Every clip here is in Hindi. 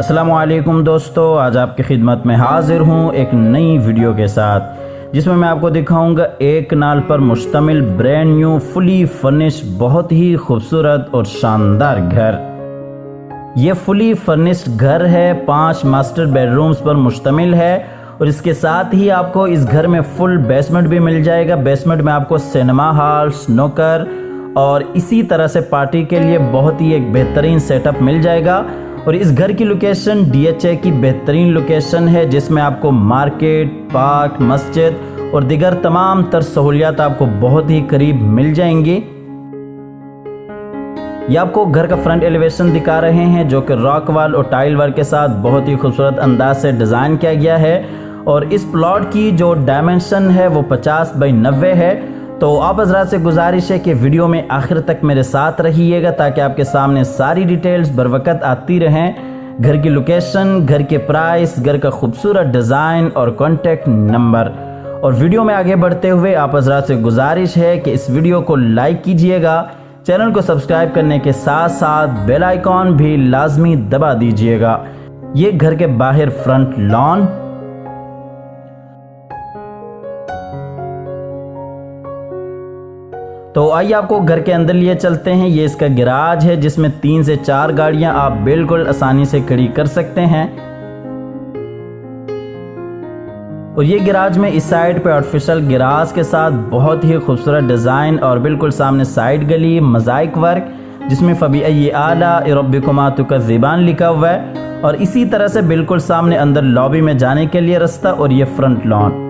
अस्सलामुअलैकुम दोस्तों, आज आपकी खिदमत में हाजिर हूँ एक नई वीडियो के साथ जिसमें मैं आपको दिखाऊंगा एक नाल पर मुश्तमिल ब्रांड न्यू फुली फर्निश्ड बहुत ही खूबसूरत और शानदार घर। ये फुली फर्निश्ड घर है, 5 मास्टर बेडरूम्स पर मुश्तमिल है और इसके साथ ही आपको इस घर में फुल बेसमेंट भी मिल जाएगा। बेसमेंट में आपको सिनेमा हॉल, स्नूकर और इसी तरह से पार्टी के लिए बहुत ही एक बेहतरीन सेटअप मिल जाएगा। और इस घर की लोकेशन DHA की बेहतरीन लोकेशन है जिसमें आपको मार्केट, पार्क, मस्जिद और दिगर तमाम तर सहूलियात आपको बहुत ही करीब मिल जाएंगी। ये आपको घर का फ्रंट एलिवेशन दिखा रहे हैं जो कि रॉक वॉल और टाइल वर्क के साथ बहुत ही खूबसूरत अंदाज से डिज़ाइन किया गया है। और इस प्लॉट की जो डायमेंशन है वो 50 बाई 90 है। तो आप हज़रात से गुजारिश है कि वीडियो में आखिर तक मेरे साथ रहिएगा ताकि आपके सामने सारी डिटेल्स बर वक्त आती रहें। घर की लोकेशन, घर के प्राइस, घर का खूबसूरत डिज़ाइन और कॉन्टेक्ट नंबर। और वीडियो में आगे बढ़ते हुए आप हज़रात से गुजारिश है कि इस वीडियो को लाइक कीजिएगा, चैनल को सब्सक्राइब करने के साथ साथ बेल आइकॉन भी लाजमी दबा दीजिएगा। ये घर के बाहर फ्रंट लॉन, तो आइए आपको घर के अंदर लिए चलते हैं। ये इसका गैराज है जिसमें 3 से 4 गाड़ियां आप बिल्कुल आसानी से खड़ी कर सकते हैं। और ये गैराज में इस साइड पे आर्टिफिशियल गैराज के साथ बहुत ही खूबसूरत डिज़ाइन और बिल्कुल सामने साइड गली मोज़ाइक वर्क जिसमें फबी आला रब्बिकुमा तुकज़्ज़िबान लिखा हुआ है। और इसी तरह से बिल्कुल सामने अंदर लॉबी में जाने के लिए रास्ता और ये फ्रंट लॉन।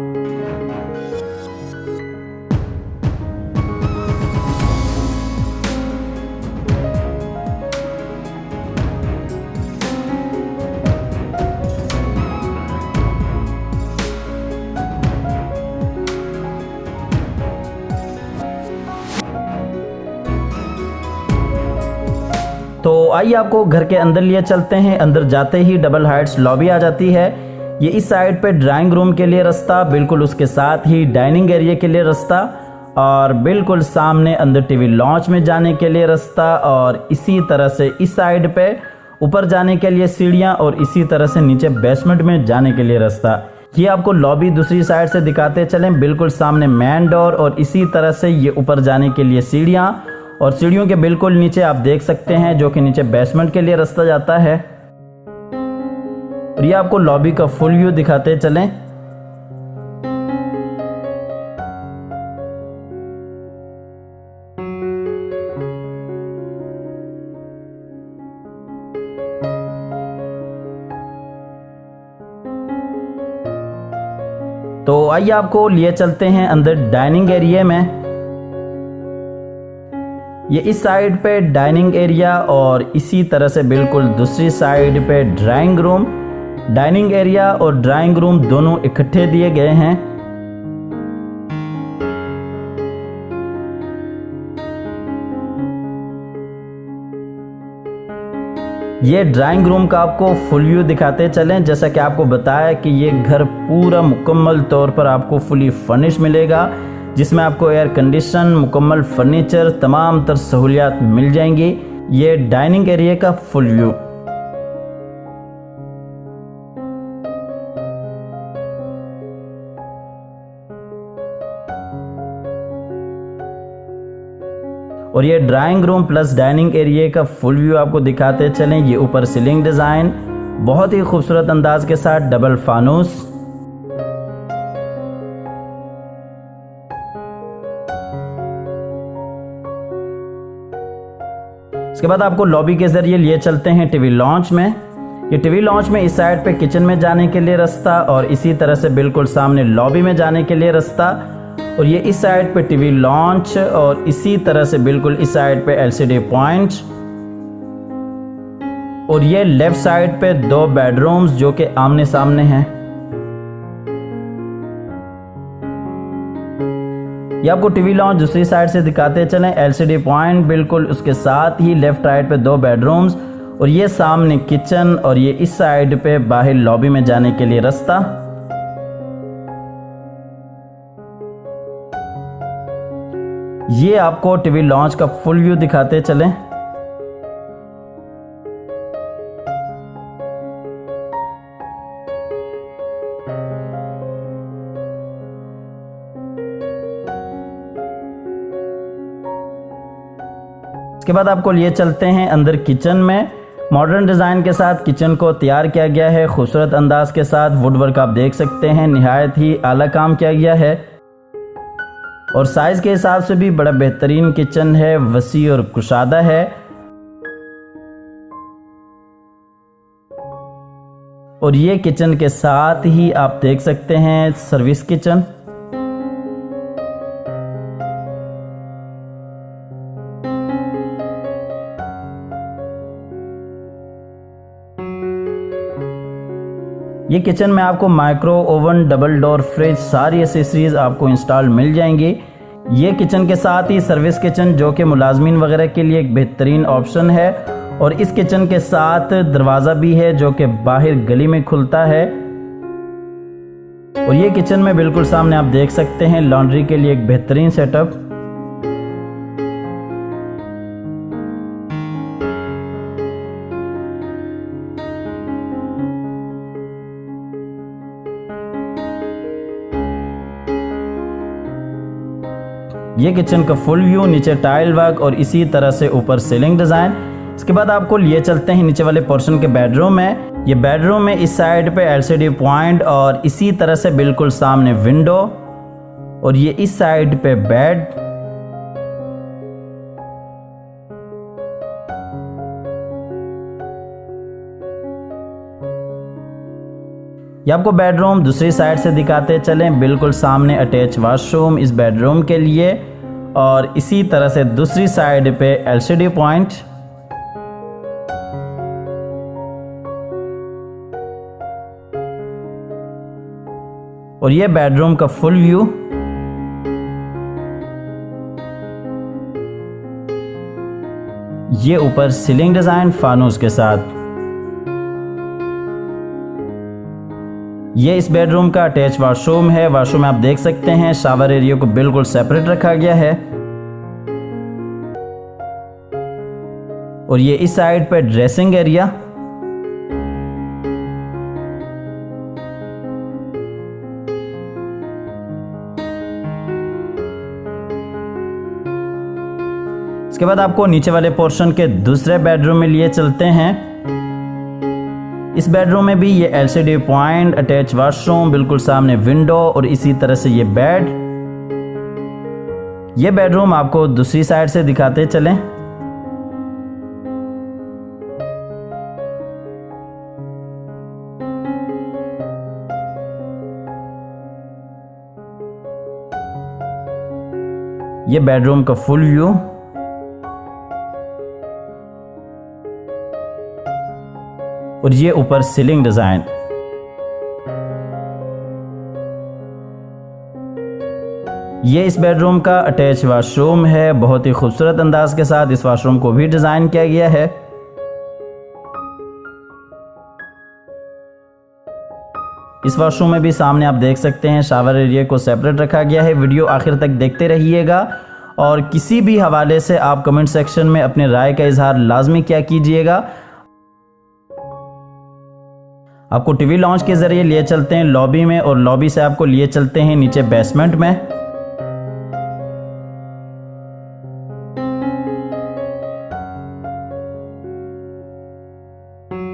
तो आइए आपको घर के अंदर लिए चलते हैं। अंदर जाते ही डबल हाइट्स लॉबी आ जाती है। ये इस साइड पे ड्राइंग रूम के लिए रास्ता, बिल्कुल उसके साथ ही डाइनिंग एरिया के लिए रास्ता और बिल्कुल सामने अंदर टीवी लॉन्च में जाने के लिए रास्ता। और इसी तरह से इस साइड पे ऊपर जाने के लिए सीढ़ियाँ और इसी तरह से नीचे बेसमेंट में जाने के लिए रास्ता। ये आपको लॉबी दूसरी साइड से दिखाते चलें, बिल्कुल सामने मेन डोर और इसी तरह से ये ऊपर जाने के लिए सीढ़ियाँ और सीढ़ियों के बिल्कुल नीचे आप देख सकते हैं जो कि नीचे बेसमेंट के लिए रास्ता जाता है। और ये आपको लॉबी का फुल व्यू दिखाते चलें। तो आइए आपको लिए चलते हैं अंदर डाइनिंग एरिया में। ये इस साइड पे डाइनिंग एरिया और इसी तरह से बिल्कुल दूसरी साइड पे ड्राइंग रूम। डाइनिंग एरिया और ड्राइंग रूम दोनों इकट्ठे दिए गए हैं। ये ड्राइंग रूम का आपको फुल व्यू दिखाते चलें। जैसा कि आपको बताया कि ये घर पूरा मुकम्मल तौर पर आपको फुली फर्निश मिलेगा जिसमें आपको एयर कंडीशन, मुकम्मल फर्नीचर, तमाम तर सहूलियात मिल जाएंगी। ये डाइनिंग एरिया का फुल व्यू। और ये drawing room plus dining area का फुल व्यू आपको दिखाते चलें। ये ऊपर सीलिंग डिज़ाइन बहुत ही खूबसूरत अंदाज के साथ डबल फानूस। इसके बाद आपको लॉबी के जरिए लिए चलते हैं टीवी लॉन्च में। ये टीवी लॉन्च में इस साइड पे किचन में जाने के लिए रास्ता और इसी तरह से बिल्कुल सामने लॉबी में जाने के लिए रास्ता। और ये इस साइड पे टीवी लॉन्च और इसी तरह से बिल्कुल इस साइड पे LCD पॉइंट। और ये लेफ्ट साइड पे 2 बेडरूम्स जो कि आमने सामने हैं। ये आपको टीवी लॉन्च दूसरी साइड से दिखाते चलें। LCD पॉइंट बिल्कुल उसके साथ ही लेफ्ट राइट पे 2 बेडरूम्स और ये सामने किचन और ये इस साइड पे बाहर लॉबी में जाने के लिए रास्ता। ये आपको टीवी लॉन्च का फुल व्यू दिखाते चलें। इसके बाद आपको लिए चलते हैं अंदर किचन में। मॉडर्न डिज़ाइन के साथ किचन को तैयार किया गया है, खूबसूरत अंदाज के साथ। वुडवर्क आप देख सकते हैं, निहायत ही आला काम किया गया है और साइज़ के हिसाब से भी बड़ा बेहतरीन किचन है, वसी और कुशादा है। और ये किचन के साथ ही आप देख सकते हैं सर्विस किचन। ये किचन में आपको micro oven, double door fridge, सारी एसेसरीज आपको इंस्टॉल मिल जाएंगी। ये किचन के साथ ही सर्विस किचन जो कि मुलाजमीन वगैरह के लिए एक बेहतरीन ऑप्शन है। और इस किचन के साथ दरवाज़ा भी है जो कि बाहर गली में खुलता है। और ये किचन में बिल्कुल सामने आप देख सकते हैं लॉन्ड्री के लिए एक बेहतरीन सेटअप। ये किचन का फुल व्यू, नीचे टाइल वर्क और इसी तरह से ऊपर सीलिंग डिज़ाइन। इसके बाद आपको लिए चलते हैं नीचे वाले पोर्शन के बेडरूम में। ये बेडरूम में इस साइड पे एलसीडी पॉइंट और इसी तरह से बिल्कुल सामने विंडो और ये इस साइड पे बेड। ये आपको बेडरूम दूसरी साइड से दिखाते चलें। बिल्कुल सामने अटैच वॉशरूम इस बेडरूम के लिए और इसी तरह से दूसरी साइड पे एलसीडी पॉइंट। और ये बेडरूम का फुल व्यू। ये ऊपर सीलिंग डिजाइन फानूस के साथ। ये इस बेडरूम का अटैच वॉशरूम है। वॉशरूम में आप देख सकते हैं शावर एरिया को बिल्कुल सेपरेट रखा गया है। और ये इस साइड पे ड्रेसिंग एरिया। इसके बाद आपको नीचे वाले पोर्शन के दूसरे बेडरूम में लिए चलते हैं। इस बेडरूम में भी ये एलसीडी पॉइंट, अटैच वॉशरूम, बिल्कुल सामने विंडो और इसी तरह से ये बेड। ये बेडरूम आपको दूसरी साइड से दिखाते चलें। ये बेडरूम का फुल व्यू। और ये ऊपर सीलिंग डिजाइन। ये इस बेडरूम का अटैच वॉशरूम है। बहुत ही खूबसूरत अंदाज के साथ इस वॉशरूम को भी डिजाइन किया गया है। इस वॉशरूम में भी सामने आप देख सकते हैं शावर एरिया को सेपरेट रखा गया है। वीडियो आखिर तक देखते रहिएगा और किसी भी हवाले से आप कमेंट सेक्शन में अपने राय का इजहार लाजमी क्या कीजिएगा। आपको टीवी लॉन्च के जरिए लिए चलते हैं लॉबी में और लॉबी से आपको लिए चलते हैं नीचे बेसमेंट में।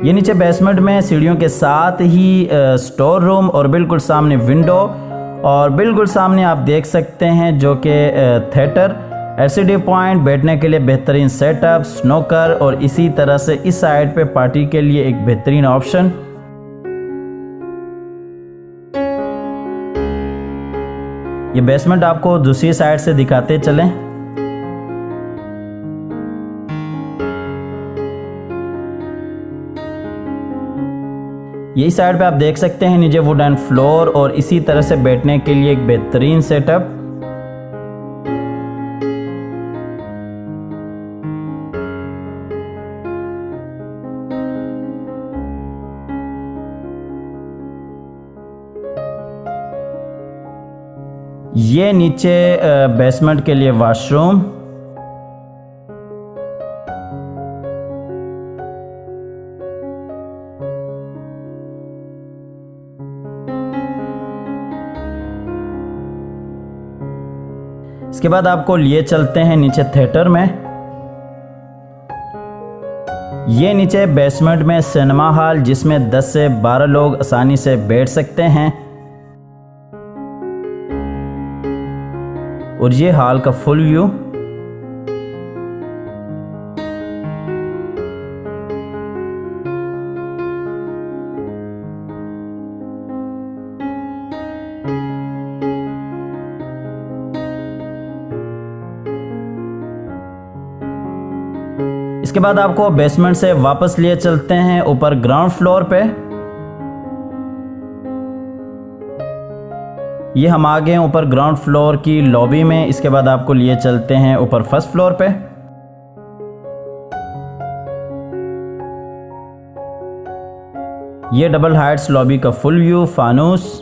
ये नीचे बेसमेंट में सीढ़ियों के साथ ही स्टोर रूम और बिल्कुल सामने विंडो और बिल्कुल सामने आप देख सकते हैं जो कि थिएटर, एलसीडी पॉइंट, बैठने के लिए बेहतरीन सेटअप, स्नोकर और इसी तरह से इस साइड पे पार्टी के लिए एक बेहतरीन ऑप्शन। ये बेसमेंट आपको दूसरी साइड से दिखाते चलें। यही साइड पे आप देख सकते हैं नीचे वुडन फ्लोर और इसी तरह से बैठने के लिए एक बेहतरीन सेटअप। ये नीचे बेसमेंट के लिए वॉशरूम। इसके बाद आपको लिए चलते हैं नीचे थिएटर में। ये नीचे बेसमेंट में सिनेमा हॉल जिसमें 10 से 12 लोग आसानी से बैठ सकते हैं। और ये हॉल का फुल व्यू। इसके बाद आपको बेसमेंट से वापस लिए चलते हैं ऊपर ग्राउंड फ्लोर पे। ये हम आ गए हैं ऊपर ग्राउंड फ्लोर की लॉबी में। इसके बाद आपको लिए चलते हैं ऊपर फर्स्ट फ्लोर पे। ये डबल हाइट्स लॉबी का फुल व्यू, फानूस।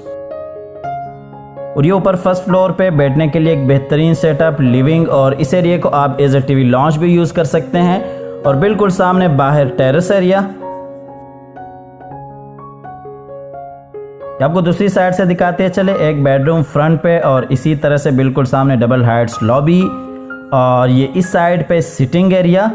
और ये ऊपर फर्स्ट फ्लोर पे बैठने के लिए एक बेहतरीन सेटअप, लिविंग, और इस एरिया को आप एज ए टीवी लॉन्च भी यूज कर सकते हैं। और बिल्कुल सामने बाहर टेरेस एरिया। आपको दूसरी साइड से दिखाते हैं चले। एक बेडरूम फ्रंट पे और इसी तरह से बिल्कुल सामने डबल हाइट्स लॉबी, और ये इस साइड पे सिटिंग एरिया,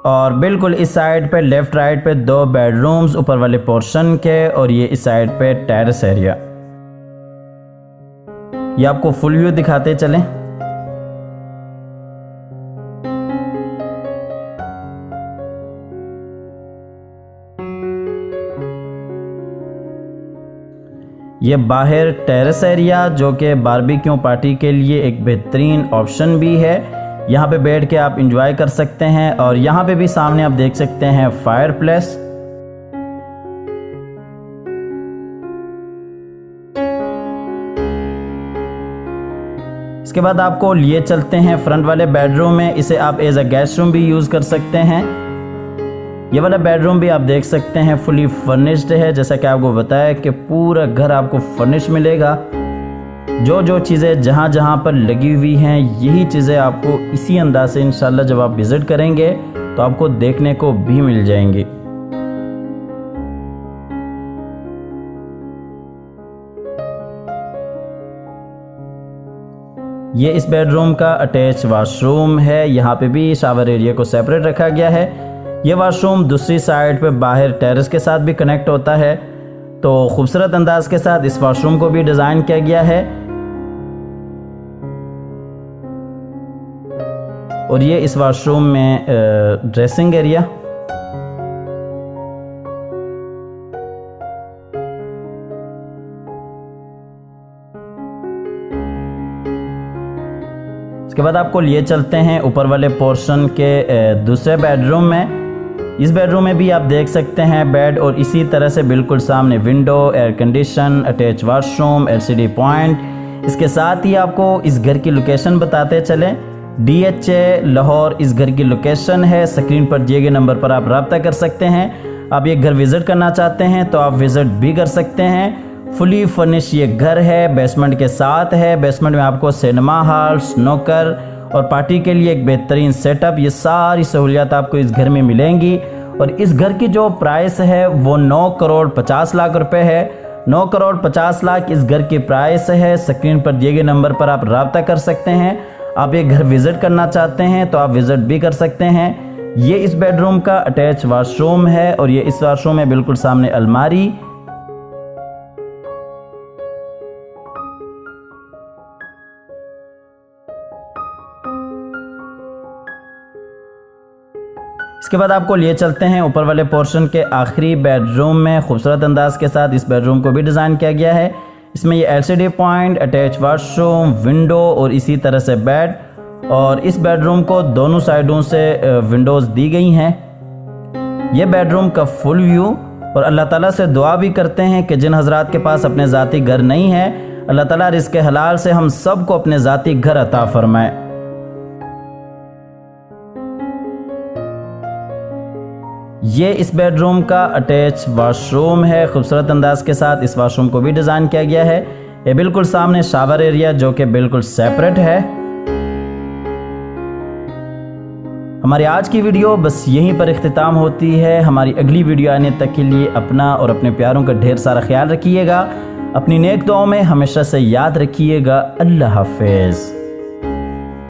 और बिल्कुल इस साइड पे लेफ्ट राइट पे 2 बेडरूम्स ऊपर वाले पोर्शन के, और ये इस साइड पे टेरेस एरिया। ये आपको फुल व्यू दिखाते चलें। ये बाहर टेरेस एरिया जो कि बारबेक्यू पार्टी के लिए एक बेहतरीन ऑप्शन भी है। यहाँ पे बैठ के आप इंजॉय कर सकते हैं। और यहाँ पे भी सामने आप देख सकते हैं फायर प्लेस। इसके बाद आपको लिए चलते हैं फ्रंट वाले बेडरूम में। इसे आप एज अ गेस्ट रूम भी यूज कर सकते हैं। ये वाला बेडरूम भी आप देख सकते हैं फुली फर्निश्ड है। जैसा कि आपको बताया कि पूरा घर आपको फर्निश मिलेगा। जो जो चीज़ें जहाँ जहाँ पर लगी हुई हैं, यही चीज़ें आपको इसी अंदाज से इंशाल्लाह जब आप विज़िट करेंगे तो आपको देखने को भी मिल जाएंगी। ये इस बेडरूम का अटैच वॉशरूम है। यहाँ पे भी शावर एरिया को सेपरेट रखा गया है। ये वॉशरूम दूसरी साइड पे बाहर टेरेस के साथ भी कनेक्ट होता है। तो खूबसूरत अंदाज के साथ इस वॉशरूम को भी डिज़ाइन किया गया है। और ये इस वॉशरूम में ड्रेसिंग एरिया। इसके बाद आपको लिए चलते हैं ऊपर वाले पोर्शन के दूसरे बेडरूम में। इस बेडरूम में भी आप देख सकते हैं बेड, और इसी तरह से बिल्कुल सामने window, air condition, attach washroom, LCD point. इसके साथ ही आपको इस घर की लोकेशन बताते चलें। DHA लाहौर इस घर की लोकेशन है। स्क्रीन पर दिए गए नंबर पर आप रब्ता कर सकते हैं। आप ये घर विज़िट करना चाहते हैं तो आप विज़िट भी कर सकते हैं। फुली फर्निश ये घर है, बेसमेंट के साथ है। बेसमेंट में आपको सिनेमा हॉल, स्नूकर और पार्टी के लिए एक बेहतरीन सेटअप, ये सारी सहूलियात आपको इस घर में मिलेंगी। और इस घर की जो प्राइस है वो 9 करोड़ 50 लाख रुपए है। 9 करोड़ 50 लाख इस घर की प्राइस है। स्क्रीन पर दिए गए नंबर पर आप रब्ता कर सकते हैं। आप ये घर विज़िट करना चाहते हैं तो आप विज़िट भी कर सकते हैं। ये इस बेडरूम का अटैच वॉशरूम है, और ये इस वॉशरूम में बिल्कुल सामने अलमारी। इसके बाद आपको लिए चलते हैं ऊपर वाले पोर्शन के आखिरी बेडरूम में। खूबसूरत अंदाज के साथ इस बेडरूम को भी डिज़ाइन किया गया है। इसमें ये LCD point, attach washroom, window और इसी तरह से बेड। और इस बेडरूम को दोनों साइडों से विंडोज़ दी गई हैं। ये बेडरूम का फुल व्यू। और अल्लाह ताला से दुआ भी करते हैं कि जिन हजरात के पास अपने ज़ाती घर नहीं है, अल्लाह ताला रिज़्क़ हलाल से हम सबको अपने ज़ाती घर अता फरमाए। ये इस बेडरूम का अटैच वॉशरूम है। खूबसूरत अंदाज के साथ इस वॉशरूम को भी डिज़ाइन किया गया है। ये बिल्कुल सामने शावर एरिया जो कि बिल्कुल सेपरेट है। हमारी आज की वीडियो बस यहीं पर इख्तिताम होती है। हमारी अगली वीडियो आने तक के लिए अपना और अपने प्यारों का ढेर सारा ख्याल रखिएगा। अपनी नेक दुआओं में हमेशा से याद रखिएगा। अल्लाह हाफिज़।